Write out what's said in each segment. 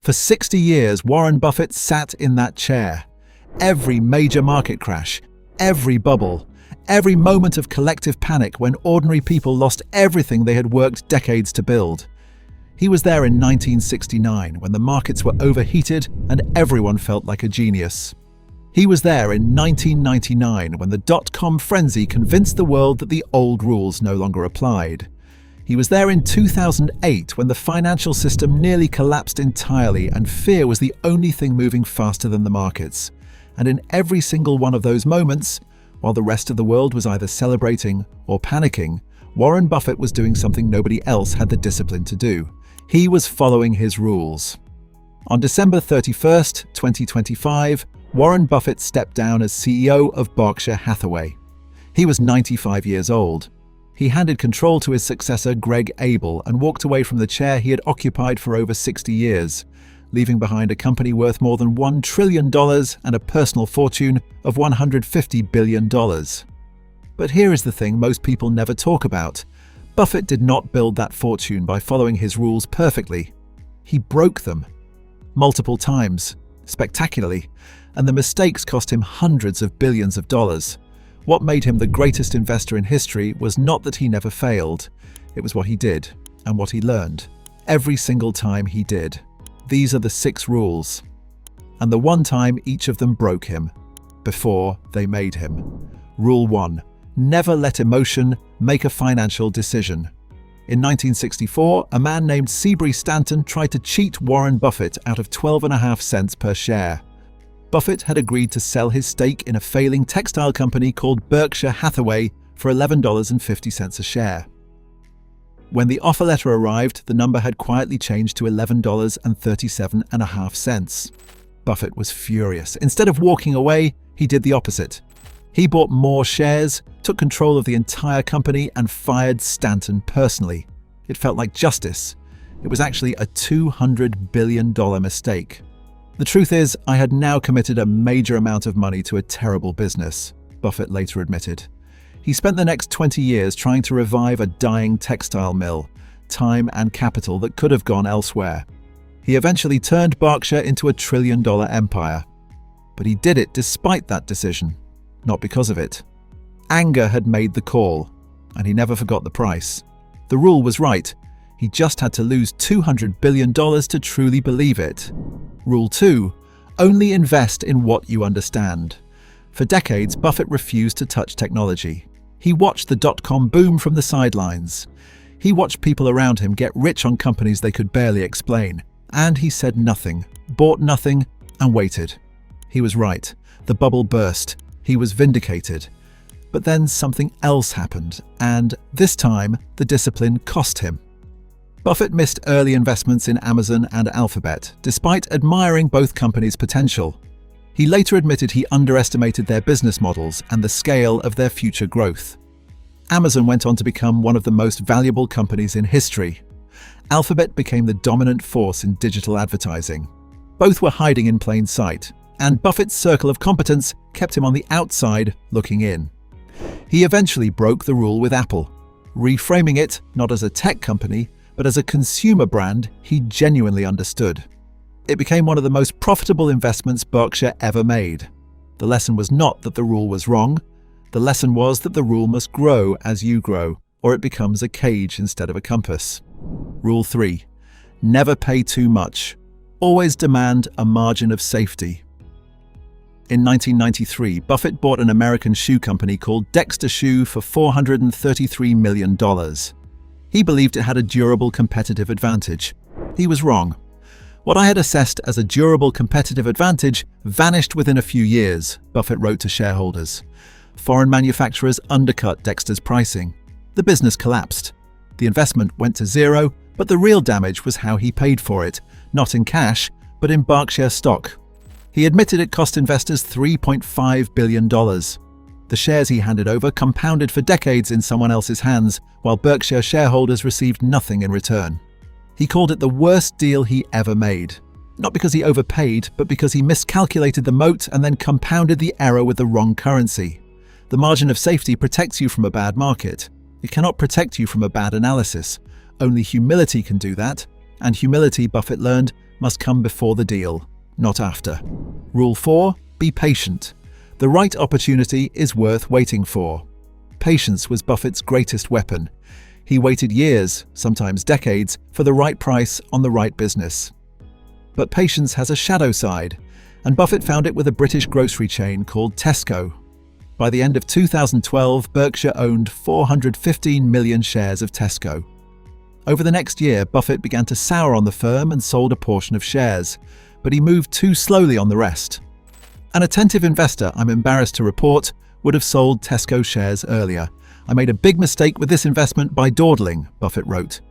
For 60 years, Warren Buffett sat in that chair. Every major market crash, every bubble, every moment of collective panic when ordinary people lost everything they had worked decades to build. He was there in 1969 when the markets were overheated and everyone felt like a genius. He was there in 1999 when the dot-com frenzy convinced the world that the old rules no longer applied. He was there in 2008 when the financial system nearly collapsed entirely and fear was the only thing moving faster than the markets. And in every single one of those moments, while the rest of the world was either celebrating or panicking, Warren Buffett was doing something nobody else had the discipline to do. He was following his rules. On December 31st, 2025, Warren Buffett stepped down as CEO of Berkshire Hathaway. He was 95 years old. He handed control to his successor, Greg Abel, and walked away from the chair he had occupied for over 60 years, leaving behind a company worth more than $1 trillion and a personal fortune of $150 billion. But here is the thing most people never talk about. Buffett did not build that fortune by following his rules perfectly. He broke them. Multiple times, spectacularly, and the mistakes cost him hundreds of billions of dollars. What made him the greatest investor in history was not that he never failed. It was what he did and what he learned. Every single time he did. These are the 6 rules. And the one time each of them broke him, before they made him. Rule 1. Never let emotion make a financial decision. In 1964, a man named Seabury Stanton tried to cheat Warren Buffett out of 12.5 cents per share. Buffett had agreed to sell his stake in a failing textile company called Berkshire Hathaway for $11.50 a share. When the offer letter arrived, the number had quietly changed to $11.37.5. Buffett was furious. Instead of walking away, he did the opposite. He bought more shares, took control of the entire company, and fired Stanton personally. It felt like justice. It was actually a $200 billion mistake. The truth is, I had now committed a major amount of money to a terrible business, Buffett later admitted. He spent the next 20 years trying to revive a dying textile mill, time and capital that could have gone elsewhere. He eventually turned Berkshire into a $1 trillion empire. But he did it despite that decision, not because of it. Anger had made the call, and he never forgot the price. The rule was right. He just had to lose $200 billion to truly believe it. Rule 2. Only invest in what you understand. For decades, Buffett refused to touch technology. He watched the dot-com boom from the sidelines. He watched people around him get rich on companies they could barely explain. And he said nothing, bought nothing, and waited. He was right. The bubble burst. He was vindicated. But then something else happened, and this time, the discipline cost him. Buffett missed early investments in Amazon and Alphabet, despite admiring both companies' potential. He later admitted he underestimated their business models and the scale of their future growth. Amazon went on to become one of the most valuable companies in history. Alphabet became the dominant force in digital advertising. Both were hiding in plain sight, and Buffett's circle of competence kept him on the outside looking in. He eventually broke the rule with Apple, reframing it not as a tech company, but as a consumer brand he genuinely understood. It became one of the most profitable investments Berkshire ever made. The lesson was not that the rule was wrong. The lesson was that the rule must grow as you grow, or it becomes a cage instead of a compass. Rule 3. Never pay too much. Always demand a margin of safety. In 1993, Buffett bought an American shoe company called Dexter Shoe for $433 million. He believed it had a durable competitive advantage. He was wrong. What I had assessed as a durable competitive advantage vanished within a few years, Buffett wrote to shareholders. Foreign manufacturers undercut Dexter's pricing. The business collapsed. The investment went to zero, but the real damage was how he paid for it, not in cash, but in Berkshire stock. He admitted it cost investors $3.5 billion. The shares he handed over compounded for decades in someone else's hands, while Berkshire shareholders received nothing in return. He called it the worst deal he ever made. Not because he overpaid, but because he miscalculated the moat and then compounded the error with the wrong currency. The margin of safety protects you from a bad market. It cannot protect you from a bad analysis. Only humility can do that, and humility, Buffett learned, must come before the deal, not after. Rule 4. Be patient. The right opportunity is worth waiting for. Patience was Buffett's greatest weapon. He waited years, sometimes decades, for the right price on the right business. But patience has a shadow side, and Buffett found it with a British grocery chain called Tesco. By the end of 2012, Berkshire owned 415 million shares of Tesco. Over the next year, Buffett began to sour on the firm and sold a portion of shares, but he moved too slowly on the rest. An attentive investor, I'm embarrassed to report, would have sold Tesco shares earlier. I made a big mistake with this investment by dawdling, Buffett wrote.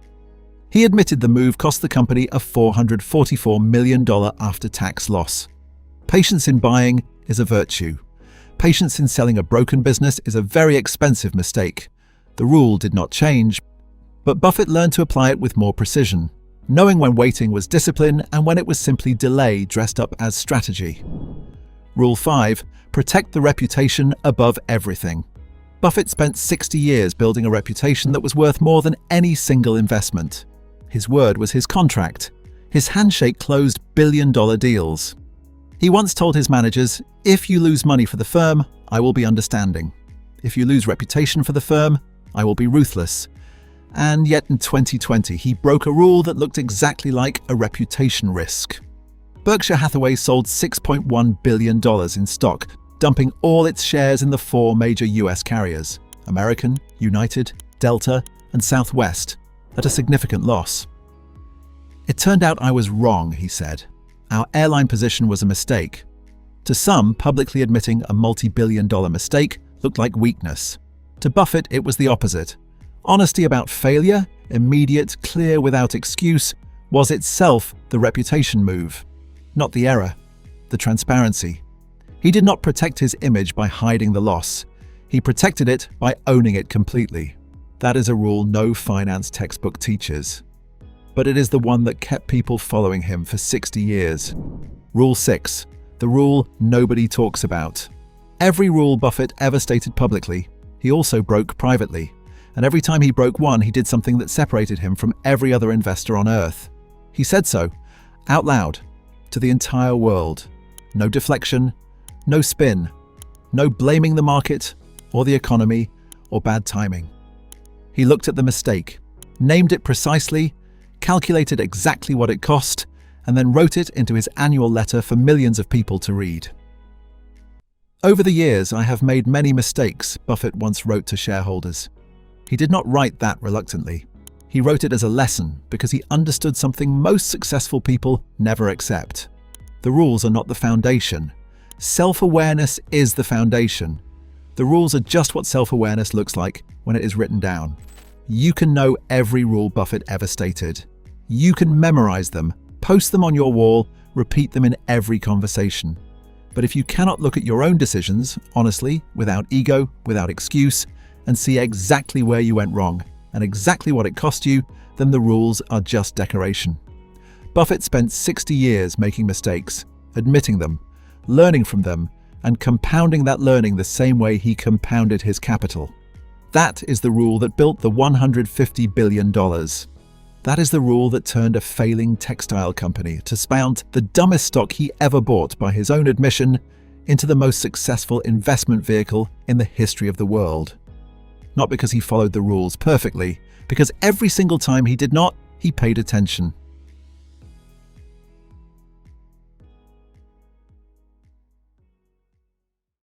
He admitted the move cost the company a $444 million after-tax loss. Patience in buying is a virtue. Patience in selling a broken business is a very expensive mistake. The rule did not change, but Buffett learned to apply it with more precision, knowing when waiting was discipline and when it was simply delay dressed up as strategy. Rule 5. Protect the reputation above everything. Buffett spent 60 years building a reputation that was worth more than any single investment. His word was his contract. His handshake closed billion-dollar deals. He once told his managers, "If you lose money for the firm, I will be understanding. If you lose reputation for the firm, I will be ruthless." And yet in 2020, he broke a rule that looked exactly like a reputation risk. Berkshire Hathaway sold $6.1 billion in stock, dumping all its shares in the 4 major US carriers, American, United, Delta, and Southwest, at a significant loss. "It turned out I was wrong," he said. "Our airline position was a mistake." To some, publicly admitting a multi-billion-dollar mistake looked like weakness. To Buffett, it was the opposite. Honesty about failure, immediate, clear, without excuse, was itself the reputation move. Not the error, the transparency. He did not protect his image by hiding the loss. He protected it by owning it completely. That is a rule no finance textbook teaches. But it is the one that kept people following him for 60 years. Rule 6. The rule nobody talks about. Every rule Buffett ever stated publicly, he also broke privately. And every time he broke one, he did something that separated him from every other investor on earth. He said so, out loud, to the entire world. No deflection, no spin, no blaming the market or the economy or bad timing. He looked at the mistake, named it precisely, calculated exactly what it cost, and then wrote it into his annual letter for millions of people to read. "Over the years, I have made many mistakes," Buffett once wrote to shareholders. He did not write that reluctantly. He wrote it as a lesson because he understood something most successful people never accept. The rules are not the foundation. Self-awareness is the foundation. The rules are just what self-awareness looks like when it is written down. You can know every rule Buffett ever stated. You can memorize them, post them on your wall, repeat them in every conversation. But if you cannot look at your own decisions, honestly, without ego, without excuse, and see exactly where you went wrong and exactly what it cost you, then the rules are just decoration. Buffett spent 60 years making mistakes, admitting them, learning from them, and compounding that learning the same way he compounded his capital. That is the rule that built the $150 billion. That is the rule that turned a failing textile company to spout the dumbest stock he ever bought by his own admission into the most successful investment vehicle in the history of the world. Not because he followed the rules perfectly, because every single time he did not, he paid attention.